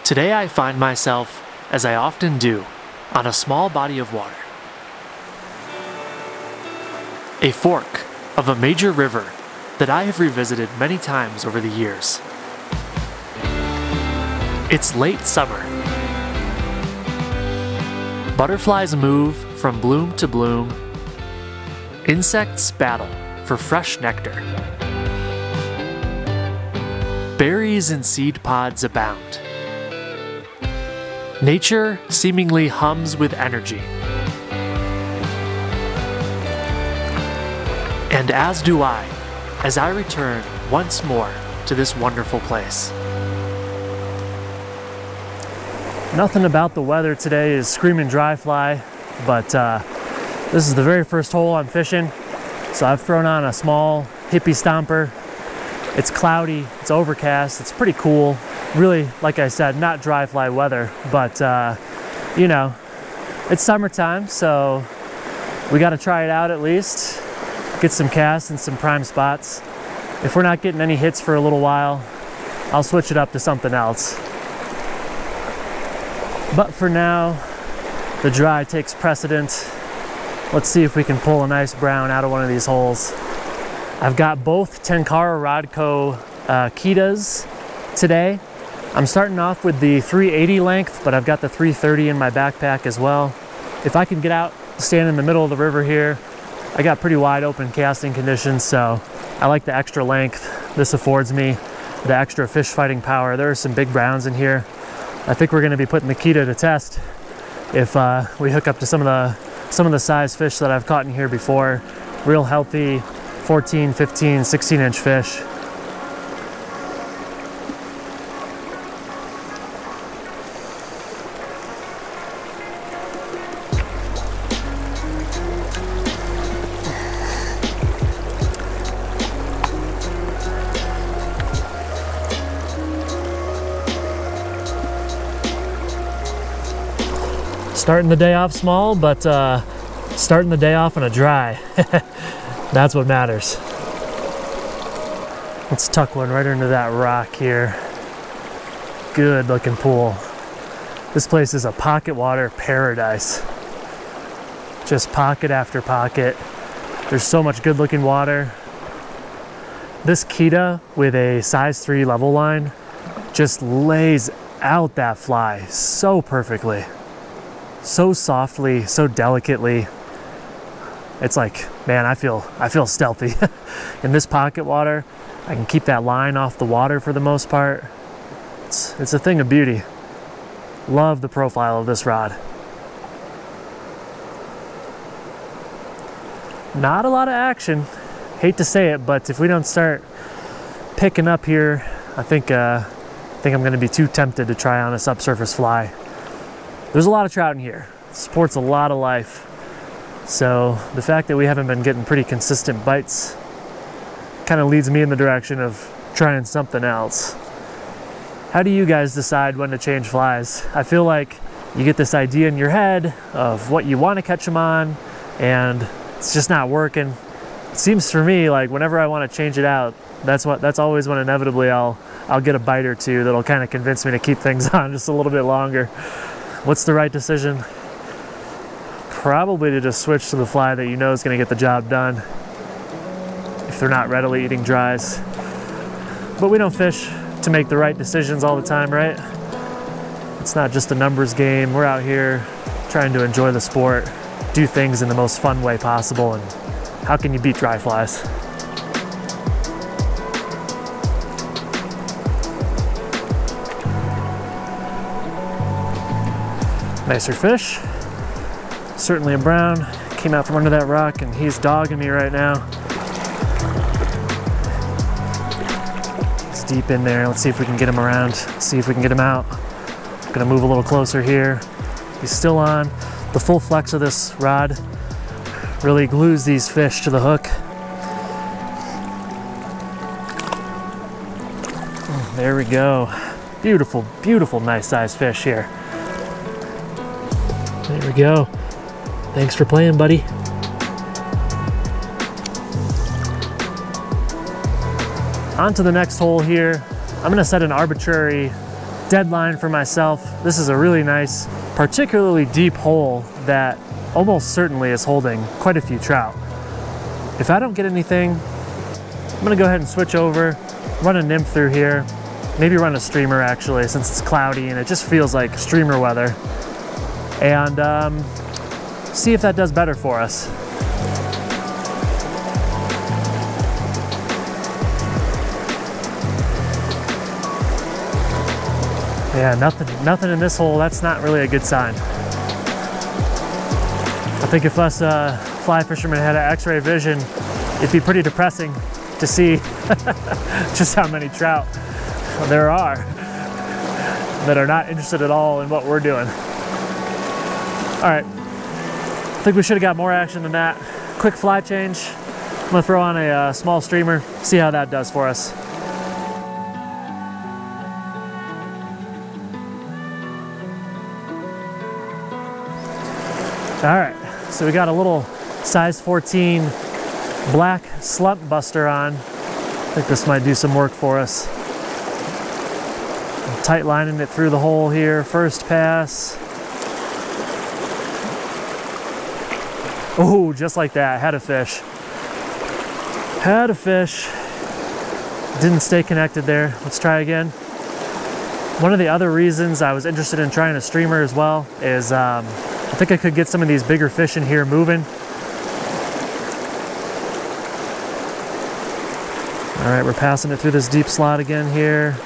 Today I find myself, as I often do, on a small body of water. A fork of a major river that I have revisited many times over the years. It's late summer. Butterflies move from bloom to bloom. Insects battle for fresh nectar. Berries and seed pods abound. Nature seemingly hums with energy. And as do I, as I return once more to this wonderful place. Nothing about the weather today is screaming dry fly, but this is the very first hole I'm fishing. So I've thrown on a small hippie stomper. It's cloudy, it's overcast, it's pretty cool. Really, like I said, not dry fly weather, but you know, it's summertime, so we gotta try it out at least. Get some casts and some prime spots. If we're not getting any hits for a little while, I'll switch it up to something else. But for now, the dry takes precedent. Let's see if we can pull a nice brown out of one of these holes. I've got both Tenkara Rodco Kitas today. I'm starting off with the 380 length, but I've got the 330 in my backpack as well. If I can get out, stand in the middle of the river here, I got pretty wide open casting conditions, so I like the extra length this affords me, the extra fish fighting power. There are some big browns in here. I think we're gonna be putting the Kita to test if we hook up to some of the size fish that I've caught in here before. Real healthy 14, 15, 16 inch fish. Starting the day off small, but starting the day off on a dry. That's what matters. Let's tuck one right into that rock here. Good looking pool. This place is a pocket water paradise. Just pocket after pocket. There's so much good looking water. This Kita with a size 3 level line just lays out that fly so perfectly. So softly, so delicately. It's like, man, I feel stealthy. In this pocket water, I can keep that line off the water for the most part. It's a thing of beauty. Love the profile of this rod. Not a lot of action. Hate to say it, but if we don't start picking up here, I think I'm gonna be too tempted to try on a subsurface fly. There's a lot of trout in here. It supports a lot of life. So the fact that we haven't been getting pretty consistent bites kind of leads me in the direction of trying something else. How do you guys decide when to change flies? I feel like you get this idea in your head of what you want to catch them on, and it's just not working. It seems for me like whenever I want to change it out, that's always when inevitably I'll get a bite or two that'll kind of convince me to keep things on just a little bit longer. What's the right decision? Probably to just switch to the fly that you know is going to get the job done if they're not readily eating dries. But we don't fish to make the right decisions all the time, right? It's not just a numbers game. We're out here trying to enjoy the sport, do things in the most fun way possible, and how can you beat dry flies? Nicer fish. Certainly a brown. Came out from under that rock and he's dogging me right now. He's deep in there. Let's see if we can get him around. See if we can get him out. I'm gonna move a little closer here. He's still on. The full flex of this rod really glues these fish to the hook. There we go. Beautiful, beautiful, nice sized fish here. There we go. Thanks for playing, buddy. On to the next hole here. I'm gonna set an arbitrary deadline for myself. This is a really nice, particularly deep hole that almost certainly is holding quite a few trout. If I don't get anything, I'm gonna go ahead and switch over, run a nymph through here, maybe run a streamer actually, since it's cloudy and it just feels like streamer weather, and see if that does better for us. Yeah, nothing in this hole. That's not really a good sign. I think if us fly fishermen had an x-ray vision, it'd be pretty depressing to see just how many trout there are that are not interested at all in what we're doing. All right, I think we should have got more action than that. Quick fly change. I'm gonna throw on a small streamer, see how that does for us. All right, so we got a little size 14 black slump buster on. I think this might do some work for us. I'm tight lining it through the hole here, first pass. Oh, just like that, had a fish. Had a fish. Didn't stay connected there. Let's try again. One of the other reasons I was interested in trying a streamer as well is I think I could get some of these bigger fish in here moving. All right, we're passing it through this deep slot again here.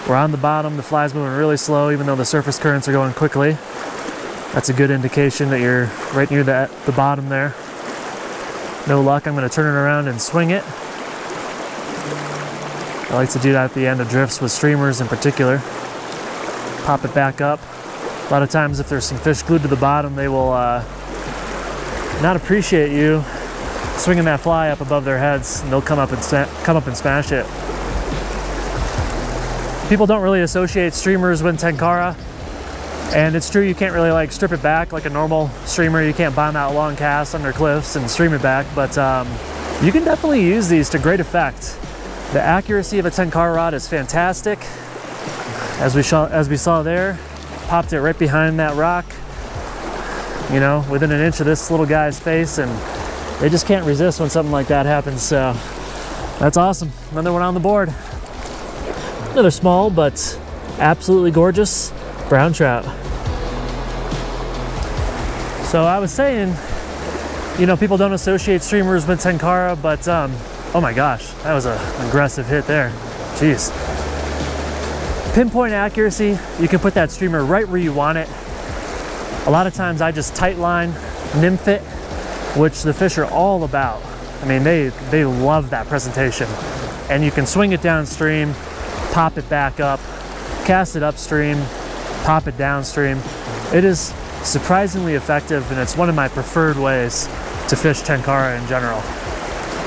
We're on the bottom, the fly's moving really slow even though the surface currents are going quickly. That's a good indication that you're right near the bottom there. No luck, I'm gonna turn it around and swing it. I like to do that at the end of drifts with streamers in particular. Pop it back up. A lot of times if there's some fish glued to the bottom, they will not appreciate you swinging that fly up above their heads, and they'll come up and smash it. People don't really associate streamers with Tenkara, and it's true you can't really like strip it back like a normal streamer. You can't bomb out long casts under cliffs and stream it back, but you can definitely use these to great effect. The accuracy of a Tenkara rod is fantastic, as we saw there. Popped it right behind that rock, you know, within an inch of this little guy's face, and they just can't resist when something like that happens. So that's awesome. Another one on the board. Another small but absolutely gorgeous brown trout. So I was saying, you know, people don't associate streamers with Tenkara, but oh my gosh, that was an aggressive hit there. Jeez. Pinpoint accuracy, you can put that streamer right where you want it. A lot of times I just tight line, nymph it, which the fish are all about. I mean, they love that presentation. And you can swing it downstream, pop it back up, cast it upstream, pop it downstream. It is surprisingly effective, and it's one of my preferred ways to fish Tenkara in general.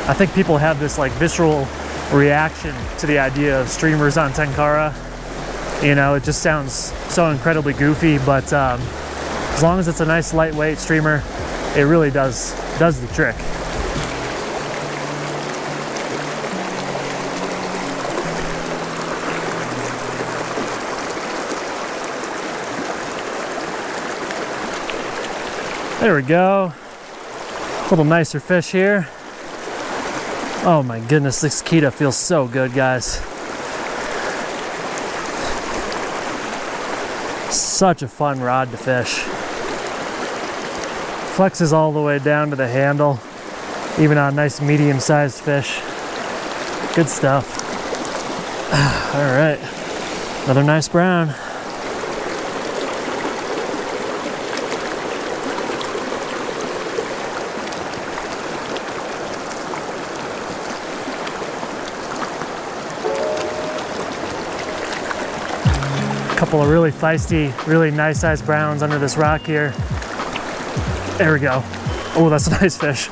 I think people have this like visceral reaction to the idea of streamers on Tenkara. You know, it just sounds so incredibly goofy, but as long as it's a nice lightweight streamer, it really does the trick. There we go. A little nicer fish here. Oh my goodness, this Kita feels so good, guys. Such a fun rod to fish. Flexes all the way down to the handle, even on nice medium-sized fish. Good stuff. All right, another nice brown. Couple of really feisty, really nice sized browns under this rock here. There we go. Oh, that's a nice fish.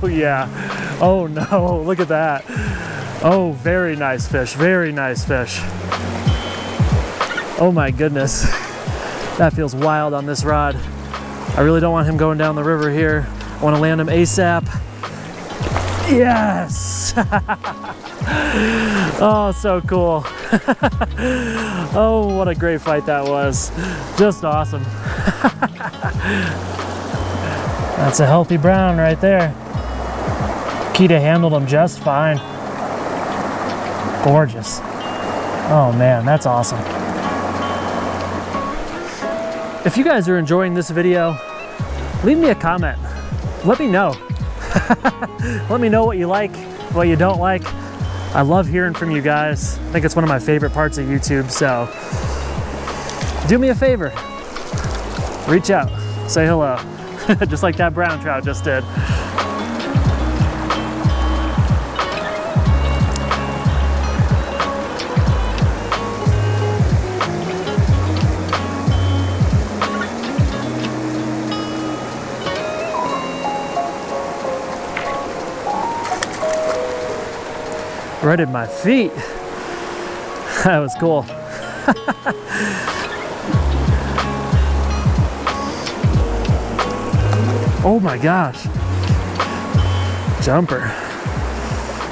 Oh yeah. Oh no, look at that. Oh, very nice fish, very nice fish. Oh my goodness. That feels wild on this rod. I really don't want him going down the river here. I want to land him ASAP. Yes! Oh, so cool. Oh, what a great fight that was. Just awesome. That's a healthy brown right there. Kita handled him just fine. Gorgeous. Oh man, that's awesome. If you guys are enjoying this video, leave me a comment. Let me know. Let me know what you like, what you don't like. I love hearing from you guys. I think it's one of my favorite parts of YouTube, so do me a favor. Reach out, say hello. Just like that brown trout just did. Right at my feet. That was cool. Oh my gosh. Jumper.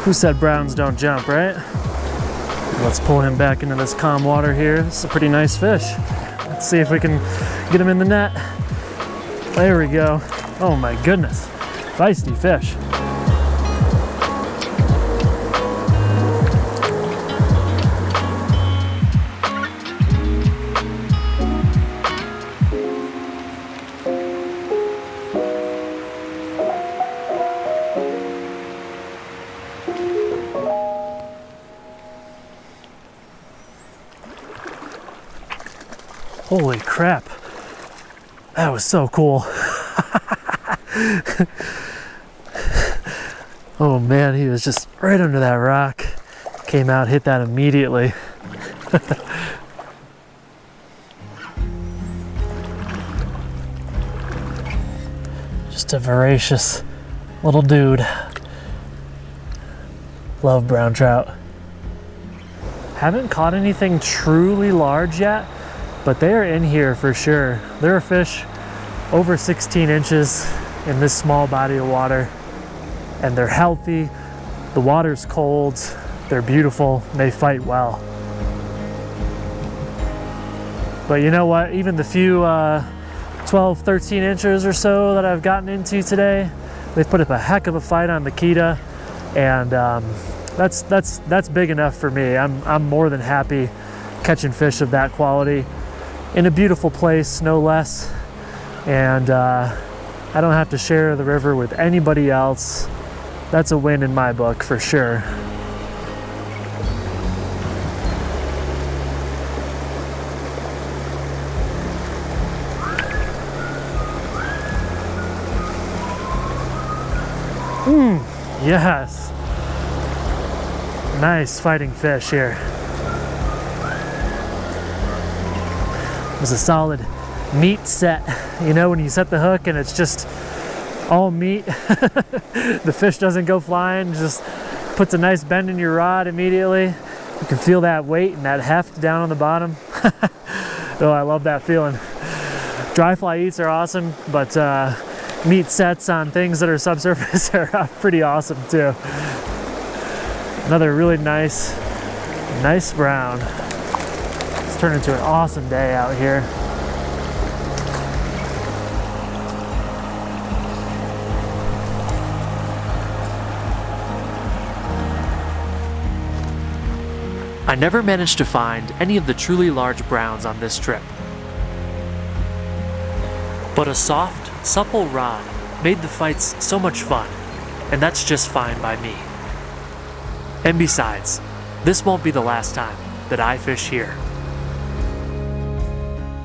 Who said browns don't jump, right? Let's pull him back into this calm water here. This is a pretty nice fish. Let's see if we can get him in the net. There we go. Oh my goodness. Feisty fish. Holy crap, that was so cool. Oh man, he was just right under that rock. Came out, hit that immediately. Just a voracious little dude. Love brown trout. Haven't caught anything truly large yet, but they are in here for sure. There are fish over 16 inches in this small body of water, and they're healthy. The water's cold, they're beautiful, and they fight well. But you know what? Even the few 12, 13 inches or so that I've gotten into today, they've put up a heck of a fight on the Kita, and that's big enough for me. I'm more than happy catching fish of that quality in a beautiful place, no less. And I don't have to share the river with anybody else. That's a win in my book for sure. Yes. Nice fighting fish here. It was a solid meat set. You know, when you set the hook and it's just all meat, the fish doesn't go flying, just puts a nice bend in your rod immediately. You can feel that weight and that heft down on the bottom. Oh, I love that feeling. Dry fly eats are awesome, but meat sets on things that are subsurface are pretty awesome too. Another really nice brown. It's turned into an awesome day out here. I never managed to find any of the truly large browns on this trip, but a soft, supple rod made the fights so much fun, and that's just fine by me. And besides, this won't be the last time that I fish here.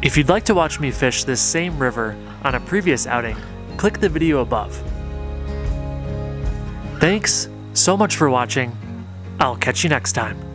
If you'd like to watch me fish this same river on a previous outing, click the video above. Thanks so much for watching. I'll catch you next time.